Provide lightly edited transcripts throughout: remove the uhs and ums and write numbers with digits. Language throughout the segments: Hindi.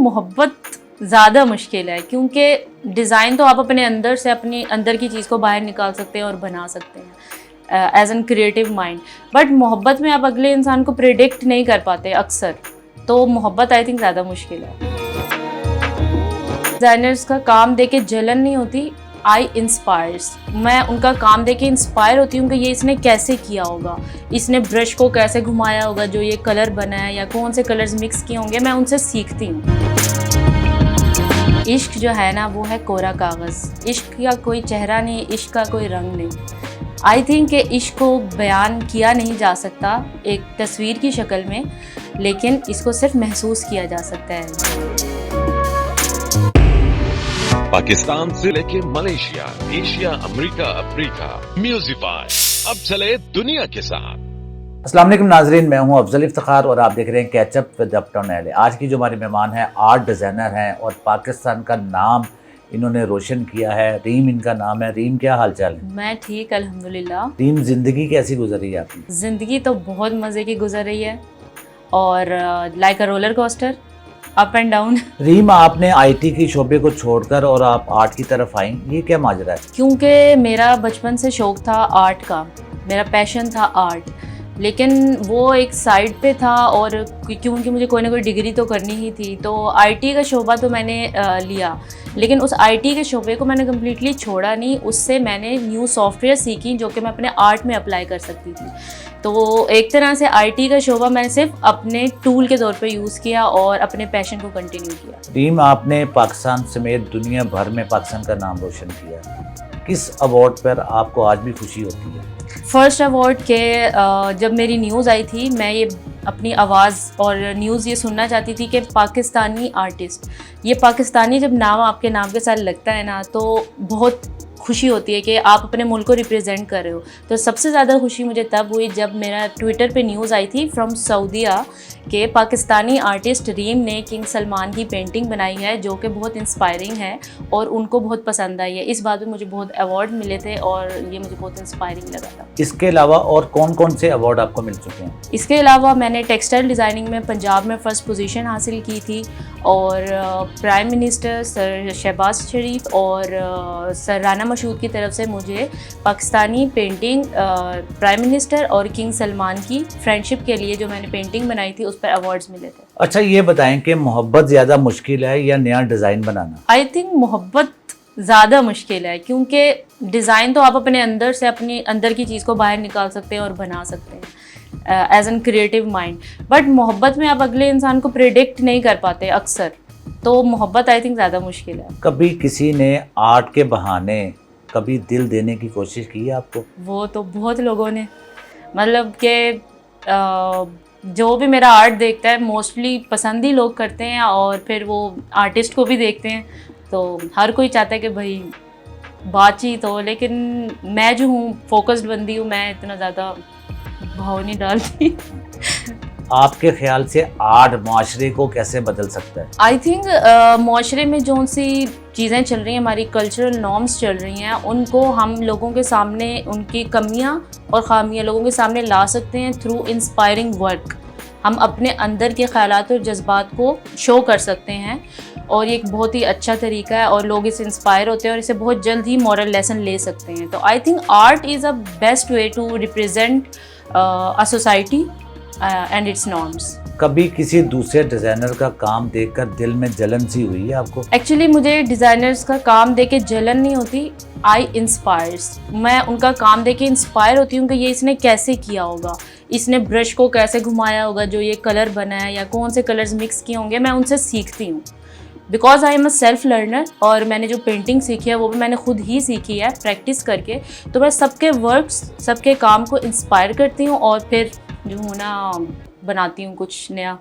मोहब्बत ज़्यादा मुश्किल है, क्योंकि डिज़ाइन तो आप अपने अंदर से अपनी अंदर की चीज़ को बाहर निकाल सकते हैं और बना सकते हैं as an creative mind. But मोहब्बत में आप अगले इंसान को प्रिडिक्ट नहीं कर पाते अक्सर, तो मोहब्बत आई थिंक ज़्यादा मुश्किल है। डिज़ाइनर्स का काम देख के जलन नहीं होती, आई इंस्पायर्स। मैं उनका काम देख के इंस्पायर होती हूँ कि ये इसने कैसे किया होगा, इसने ब्रश को कैसे घुमाया होगा जो ये कलर बना है, या कौन से कलर्स मिक्स किए होंगे, मैं उनसे सीखती हूँ। इश्क जो है ना वो है कोरा कागज़। इश्क का कोई चेहरा नहीं, इश्क का कोई रंग नहीं। आई थिंक कि इश्क को बयान किया नहीं जा सकता एक तस्वीर की शक्ल में, लेकिन इसको सिर्फ महसूस किया जा सकता है। पाकिस्तान से लेके मलेशिया, एशिया, अमेरिका, अफ्रीका, म्यूजिफाई अब चले दुनिया के साथ। अस्सलाम वालेकुम नाजरीन, मैं हूं अफजल इफ्तिखार और आप देख रहे हैं कैचअप विद अपटन एले। आज की जो हमारी मेहमान है आर्ट डिज़ाइनर हैं और पाकिस्तान का नाम इन्होंने रोशन किया है। रीम इनका नाम है। रीम, क्या हाल चाल है? मैं ठीक अल्हम्दुलिल्लाह। रीम, ज़िंदगी कैसी गुजरी है आपकी? ज़िंदगी तो बहुत मज़े की गुजर रही है और like a roller coaster, up and down. रीम, आपने आईटी की शोबे को छोड़कर और आप आर्ट की तरफ आई, ये क्या माजरा है? क्योंकि मेरा बचपन से शौक़ था आर्ट का, मेरा पैशन था आर्ट, लेकिन वो एक साइड पे था और क्योंकि मुझे कोई ना कोई डिग्री तो करनी ही थी, तो आईटी का शोबा तो मैंने लिया, लेकिन उस आईटी के शोबे को मैंने कम्प्लीटली छोड़ा नहीं। उससे मैंने न्यू सॉफ्टवेयर सीखी जो कि मैं अपने आर्ट में अप्लाई कर सकती थी। तो एक तरह से आईटी का शोबा मैंने सिर्फ अपने टूल के तौर पे यूज़ किया और अपने पैशन को कंटिन्यू किया। रीम, आपने पाकिस्तान समेत दुनिया भर में पाकिस्तान का नाम रोशन किया। किस अवार्ड पर आपको आज भी खुशी होती है? फर्स्ट अवार्ड के जब मेरी न्यूज़ आई थी, मैं ये अपनी आवाज़ और न्यूज़ ये सुनना चाहती थी कि पाकिस्तानी आर्टिस्ट, ये पाकिस्तानी जब नाम आपके नाम के साथ लगता है ना, तो बहुत खुशी होती है कि आप अपने मुल्क को रिप्रेजेंट कर रहे हो। तो सबसे ज़्यादा खुशी मुझे तब हुई जब मेरा ट्विटर पे न्यूज़ आई थी फ्रॉम सऊदीया के पाकिस्तानी आर्टिस्ट रीम ने किंग सलमान की पेंटिंग बनाई है जो कि बहुत इंस्पायरिंग है और उनको बहुत पसंद आई है। इस बात में मुझे बहुत अवार्ड मिले थे और ये मुझे बहुत इंस्पायरिंग लगा था। इसके अलावा और कौन कौन से अवार्ड आपको मिल चुके हैं? इसके अलावा मैंने टेक्सटाइल डिज़ाइनिंग में पंजाब में फ़र्स्ट पोजीशन हासिल की थी और प्राइम मिनिस्टर सर शहबाज शरीफ और सर राना मशहूद की तरफ से मुझे पाकिस्तानी पेंटिंग प्राइम मिनिस्टर और किंग सलमान की फ्रेंडशिप के लिए जो मैंने पेंटिंग बनाई थी उस पर अवार्ड्स मिले थे। अच्छा, ये बताएं कि मोहब्बत ज़्यादा मुश्किल है या नया डिज़ाइन बनाना? आई थिंक मोहब्बत ज़्यादा मुश्किल है, क्योंकि डिज़ाइन तो आप अपने अंदर से अपनी अंदर की चीज़ को बाहर निकाल सकते हैं और बना सकते हैं as an creative mind. But मोहब्बत में आप अगले इंसान को प्रिडिक्ट नहीं कर पाते अक्सर, तो मोहब्बत आई थिंक ज़्यादा मुश्किल है। कभी किसी ने आर्ट के बहाने कभी दिल देने की कोशिश की है आपको? वो तो बहुत लोगों ने, मतलब कि जो भी मेरा आर्ट देखता है मोस्टली पसंद ही लोग करते हैं और फिर वो आर्टिस्ट को भी देखते हैं, तो हर कोई चाहता है कि भाई बातचीत हो, लेकिन मैं जो हूँ फोकस्ड बंदी हूँ, मैं इतना ज़्यादा भाव नहीं डालती। आपके ख्याल से आर्ट माशरे को कैसे बदल सकता है? आई थिंक माशरे में जो सी चीज़ें चल रही हैं, हमारी कल्चरल नॉर्म्स चल रही हैं, उनको हम लोगों के सामने उनकी कमियां और ख़ामियां लोगों के सामने ला सकते हैं थ्रू इंस्पायरिंग वर्क। हम अपने अंदर के ख़यालात और जज्बात को शो कर सकते हैं और ये एक बहुत ही अच्छा तरीका है और लोग इससे इंस्पायर होते हैं और इसे बहुत जल्द ही मॉरल लेसन ले सकते हैं। तो I think art is a best way to represent a society and its norms. कभी किसी दूसरे डिज़ाइनर का काम देखकर दिल में जलन सी हुई है आपको? एक्चुअली मुझे डिज़ाइनर्स का काम देख के जलन नहीं होती, आई इंस्पायर्स। मैं उनका काम देख के इंस्पायर होती हूँ कि ये इसने कैसे किया होगा, इसने ब्रश को कैसे घुमाया होगा जो ये कलर बना है, या कौन से कलर्स मिक्स किए होंगे, मैं उनसे सीखती हूँ। Because I am a self learner और मैंने जो पेंटिंग सीखी है वो भी मैंने खुद ही सीखी है प्रैक्टिस करके। तो मैं सबके वर्क्स, सबके काम को इंस्पायर करती हूँ और फिर जो हूँ ना बनाती हूँ कुछ नया।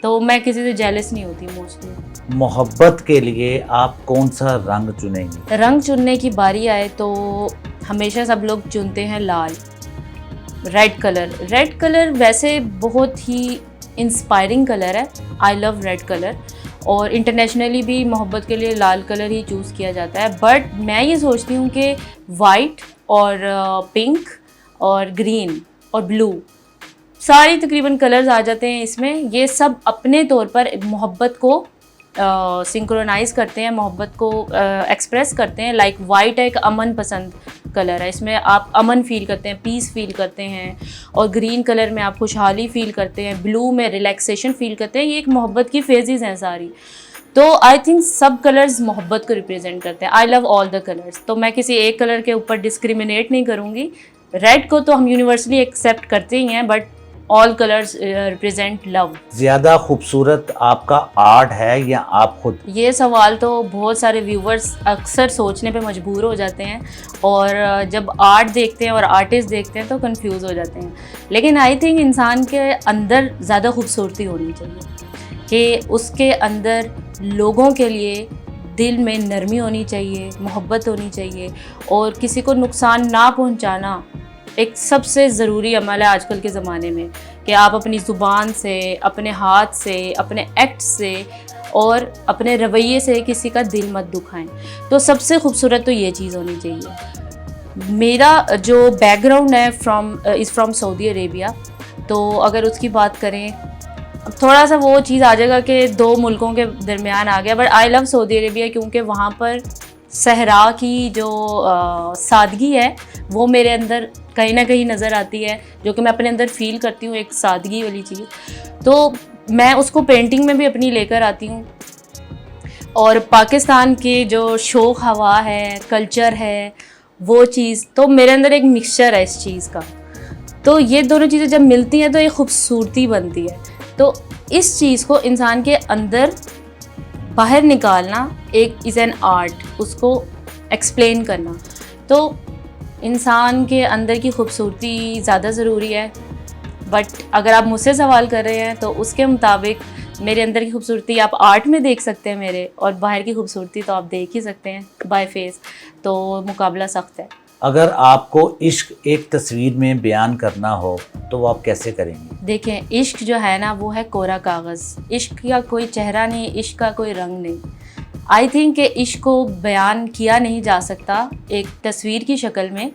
तो मैं किसी से जेलस नहीं होती मोस्टली। मोहब्बत के लिए आप कौन सा रंग चुनेंगे? रंग चुनने की बारी आए तो हमेशा सब लोग चुनते हैं लाल, रेड कलर। रेड कलर वैसे बहुत ही इंस्पायरिंग कलर है, आई लव रेड कलर, और इंटरनेशनली भी मोहब्बत के लिए लाल कलर ही चूज़ किया जाता है। बट मैं ये सोचती हूँ कि वाइट और पिंक और ग्रीन और ब्लू सारी तकरीबन कलर्स आ जाते हैं इसमें। ये सब अपने तौर पर मोहब्बत को सिंक्रोनाइज़ करते हैं, मोहब्बत को एक्सप्रेस करते हैं। लाइक वाइट एक अमन पसंद कलर है, इसमें आप अमन फील करते हैं, पीस फील करते हैं। और ग्रीन कलर में आप खुशहाली फील करते हैं, ब्लू में रिलैक्सेशन फील करते हैं। ये एक मोहब्बत की फेजेस हैं सारी। तो आई थिंक सब कलर्स मोहब्बत को रिप्रेजेंट करते हैं। I love all the colours. तो मैं किसी एक कलर के ऊपर डिस्क्रिमिनेट नहीं करूँगी। रेड को तो हम यूनिवर्सली एक्सेप्ट करते ही हैं, but all colours represent love. ज़्यादा खूबसूरत आपका आर्ट है या आप खुद? ये सवाल तो बहुत सारे व्यूवर्स अक्सर सोचने पे मजबूर हो जाते हैं, और जब आर्ट देखते हैं और आर्टिस्ट देखते हैं तो कंफ्यूज हो जाते हैं। लेकिन आई थिंक इंसान के अंदर ज़्यादा खूबसूरती होनी चाहिए, कि उसके अंदर लोगों के लिए दिल में नरमी होनी चाहिए, मोहब्बत होनी चाहिए, और किसी को नुकसान ना पहुंचाना एक सबसे ज़रूरी अमल है आजकल के ज़माने में। कि आप अपनी ज़ुबान से, अपने हाथ से, अपने एक्ट से और अपने रवैये से किसी का दिल मत दुखाएं। तो सबसे खूबसूरत तो ये चीज़ होनी चाहिए। मेरा जो बैकग्राउंड है इज़ फ्रॉम सऊदी अरेबिया। तो अगर उसकी बात करें, थोड़ा सा वो चीज़ आ जाएगा कि दो मुल्कों के दरमियान आ गया, but I love Saudi Arabia क्योंकि वहाँ पर सहरा की जो सादगी है वो मेरे अंदर कहीं ना कहीं नज़र आती है, जो कि मैं अपने अंदर फ़ील करती हूँ, एक सादगी वाली चीज़। तो मैं उसको पेंटिंग में भी अपनी लेकर आती हूँ। और पाकिस्तान के जो शौक़ हवा है, कल्चर है, वो चीज़ तो मेरे अंदर एक मिक्सचर है इस चीज़ का। तो ये दोनों चीज़ें जब मिलती हैं तो एक खूबसूरती बनती है। तो इस चीज़ को इंसान के अंदर बाहर निकालना एक इज़ एन आर्ट, उसको एक्सप्लेन करना। तो इंसान के अंदर की खूबसूरती ज़्यादा ज़रूरी है। बट अगर आप मुझसे सवाल कर रहे हैं तो उसके मुताबिक मेरे अंदर की खूबसूरती आप आर्ट में देख सकते हैं मेरे, और बाहर की खूबसूरती तो आप देख ही सकते हैं बाय फेस। तो मुकाबला सख्त है। अगर आपको इश्क एक तस्वीर में बयान करना हो तो वो आप कैसे करेंगे? देखें, इश्क जो है ना वो है कोरा कागज़। इश्क का कोई चेहरा नहीं, इश्क का कोई रंग नहीं। आई थिंक कि इश्क को बयान किया नहीं जा सकता एक तस्वीर की शक्ल में,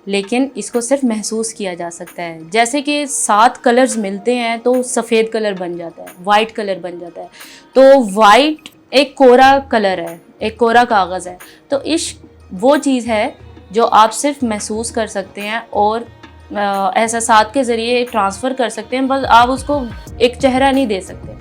लेकिन इसको सिर्फ महसूस किया जा सकता है। जैसे कि 7 कलर्स मिलते हैं तो सफ़ेद कलर बन जाता है, वाइट कलर बन जाता है। तो वाइट एक कोरा कलर है, एक कोरा कागज़ है। तो इश्क वो चीज़ है जो आप सिर्फ महसूस कर सकते हैं और एहसासात के ज़रिए ट्रांसफ़र कर सकते हैं, बस आप उसको एक चेहरा नहीं दे सकते।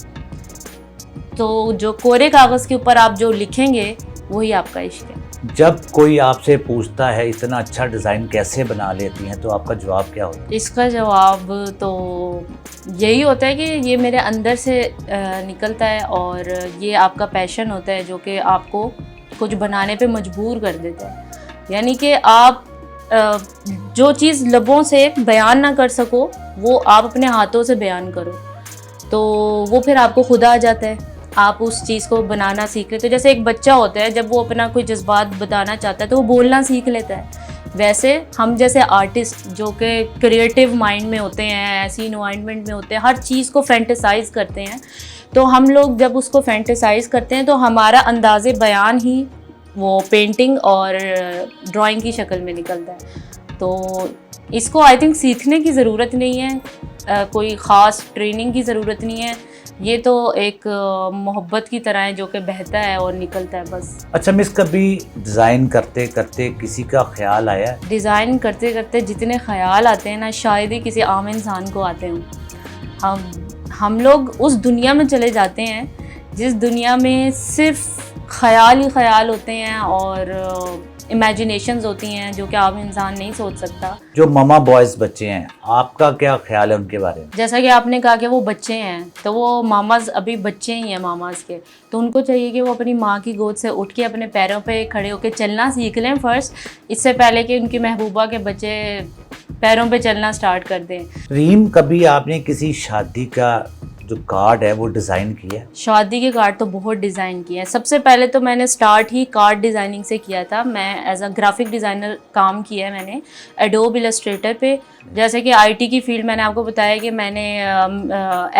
तो जो कोरे कागज़ के ऊपर आप जो लिखेंगे वही आपका इश्क है। जब कोई आपसे पूछता है इतना अच्छा डिज़ाइन कैसे बना लेती हैं, तो आपका जवाब क्या होता है? इसका जवाब तो यही होता है कि ये मेरे अंदर से निकलता है, और ये आपका पैशन होता है जो कि आपको कुछ बनाने पे मजबूर कर देता है। यानी कि आप जो चीज़ लबों से बयान ना कर सको वो आप अपने हाथों से बयान करो, तो वो फिर आपको खुद आ जाता है। आप उस चीज़ को बनाना सीख लेते हो। जैसे एक बच्चा होता है, जब वो अपना कोई जज्बात बताना चाहता है तो वो बोलना सीख लेता है। वैसे हम जैसे आर्टिस्ट जो कि क्रिएटिव माइंड में होते हैं, ऐसी इन्वायरमेंट में होते हैं, हर चीज़ को फैंटेसाइज करते हैं। तो हम लोग जब उसको फैंटेसाइज करते हैं तो हमारा अंदाज़े बयान ही वो पेंटिंग और ड्राइंग की शक्ल में निकलता है। तो इसको आई थिंक सीखने की ज़रूरत नहीं है, कोई ख़ास ट्रेनिंग की ज़रूरत नहीं है। ये तो एक मोहब्बत की तरह है जो कि बहता है और निकलता है बस। अच्छा मिस, कभी डिज़ाइन करते करते किसी का ख्याल आया? डिज़ाइन करते करते जितने ख्याल आते हैं ना, शायद ही किसी आम इंसान को आते हों। हम लोग उस दुनिया में चले जाते हैं जिस दुनिया में सिर्फ ख्याल ही ख्याल होते हैं और इमेजिनेशंस होती हैं जो कि आम इंसान नहीं सोच सकता। जो मामा बॉयज़ बच्चे हैं, आपका क्या ख्याल है उनके बारे में? जैसा कि आपने कहा कि वो बच्चे हैं, तो वो मामाज अभी बच्चे ही हैं मामाज के, तो उनको चाहिए कि वो अपनी माँ की गोद से उठ के अपने पैरों पे खड़े होकर चलना सीख लें फर्स्ट, इससे पहले कि उनकी महबूबा के बच्चे पैरों पे चलना स्टार्ट कर दें। रीम, कभी आपने किसी शादी का जो कार्ड है वो डिज़ाइन किया है? शादी के कार्ड तो बहुत डिज़ाइन किए हैं। सबसे पहले तो मैंने स्टार्ट ही कार्ड डिज़ाइनिंग से किया था। मैं एज अ ग्राफिक डिज़ाइनर काम किया है मैंने एडोब इलस्ट्रेटर पे। जैसे कि आईटी की फील्ड मैंने आपको बताया कि मैंने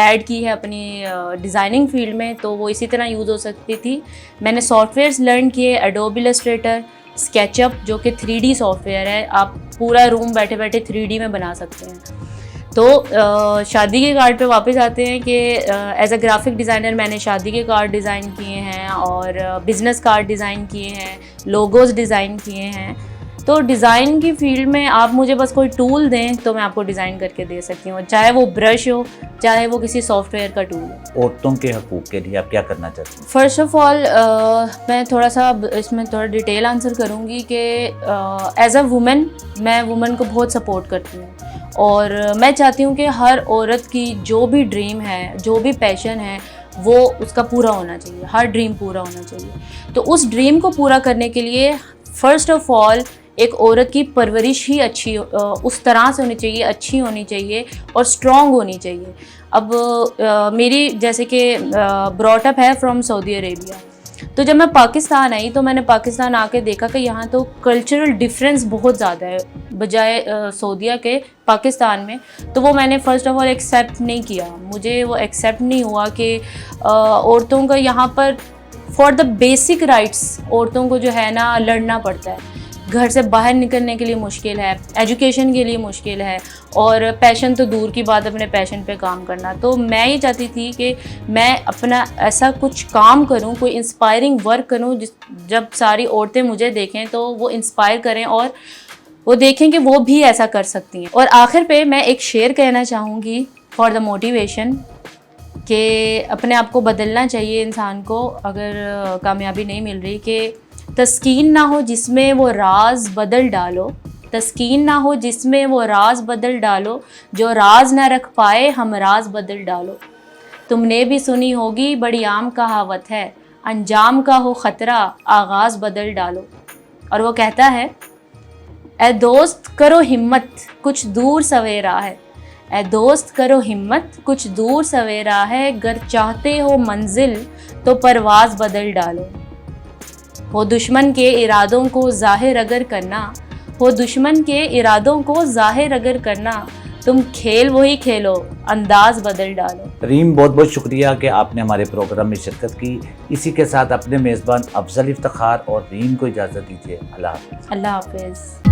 ऐड की है अपनी डिज़ाइनिंग फील्ड में, तो वो इसी तरह यूज़ हो सकती थी। मैंने सॉफ्टवेयर्स लर्न किए, एडोब इलस्ट्रेटर, स्केचअप जो कि 3D सॉफ्टवेयर है, आप पूरा रूम बैठे बैठे 3D में बना सकते हैं। तो शादी के कार्ड पे वापस आते हैं कि एज अ ग्राफिक डिज़ाइनर मैंने शादी के कार्ड डिज़ाइन किए हैं और बिज़नेस कार्ड डिज़ाइन किए हैं, लोगोज़ डिज़ाइन किए हैं। तो डिज़ाइन की फील्ड में आप मुझे बस कोई टूल दें तो मैं आपको डिज़ाइन करके दे सकती हूँ, चाहे वो ब्रश हो, चाहे वो किसी सॉफ्टवेयर का टूल हो। औरतों के हकूक़ के लिए आप क्या करना चाहते हैं? फ़र्स्ट ऑफ़ ऑल मैं थोड़ा सा इसमें थोड़ा डिटेल आंसर करूँगी कि एज अ वुमेन मैं वुमेन को बहुत सपोर्ट करती हूँ और मैं चाहती हूँ कि हर औरत की जो भी ड्रीम है, जो भी पैशन है, वो उसका पूरा होना चाहिए, हर ड्रीम पूरा होना चाहिए। तो उस ड्रीम को पूरा करने के लिए फ़र्स्ट ऑफ़ ऑल एक औरत की परवरिश ही अच्छी उस तरह से होनी चाहिए, अच्छी होनी चाहिए और स्ट्रॉन्ग होनी चाहिए। अब मेरी जैसे कि ब्रॉटअप है फ्रॉम सऊदी अरेबिया, तो जब मैं पाकिस्तान आई तो मैंने पाकिस्तान आके देखा कि यहाँ तो कल्चरल डिफरेंस बहुत ज़्यादा है बजाय सऊदीया के पाकिस्तान में। तो वो मैंने फ़र्स्ट ऑफ़ ऑल एक्सेप्ट नहीं किया, मुझे वो एक्सेप्ट नहीं हुआ कि औरतों का यहाँ पर फॉर द बेसिक राइट्स औरतों को जो है ना लड़ना पड़ता है। घर से बाहर निकलने के लिए मुश्किल है, एजुकेशन के लिए मुश्किल है और पैशन तो दूर की बात, अपने पैशन पे काम करना। तो मैं ये चाहती थी कि मैं अपना ऐसा कुछ काम करूं, कोई इंस्पायरिंग वर्क करूं जब सारी औरतें मुझे देखें तो वो इंस्पायर करें और वो देखें कि वो भी ऐसा कर सकती हैं। और आखिर पे मैं एक शेर कहना चाहूँगी फॉर द मोटिवेशन कि अपने आप को बदलना चाहिए इंसान को अगर कामयाबी नहीं मिल रही, कि तस्कीन ना हो जिसमें वो राज बदल डालो, तस्कीन ना हो जिसमें वो राज बदल डालो, जो राज ना रख पाए हम राज बदल डालो। तुमने भी सुनी होगी बड़ी आम कहावत है, अंजाम का हो ख़तरा आगाज़ बदल डालो। और वो कहता है, ए दोस्त करो हिम्मत कुछ दूर सवेरा है, ए दोस्त करो हिम्मत कुछ दूर सवेरा है, गर चाहते हो मंजिल तो परवाज़ बदल डालो। हो दुश्मन के इरादों को ज़ाहिर अगर करना, हो दुश्मन के इरादों को ज़ाहिर अगर करना, तुम खेल वही खेलो अंदाज बदल डालो। रीम, बहुत बहुत शुक्रिया कि आपने हमारे प्रोग्राम में शिरकत की। इसी के साथ अपने मेज़बान अफजल इफ्तिखार और रीम को इजाज़त दीजिए। अल्लाह हाफ़िज़। अल्लाह हाफ़िज़।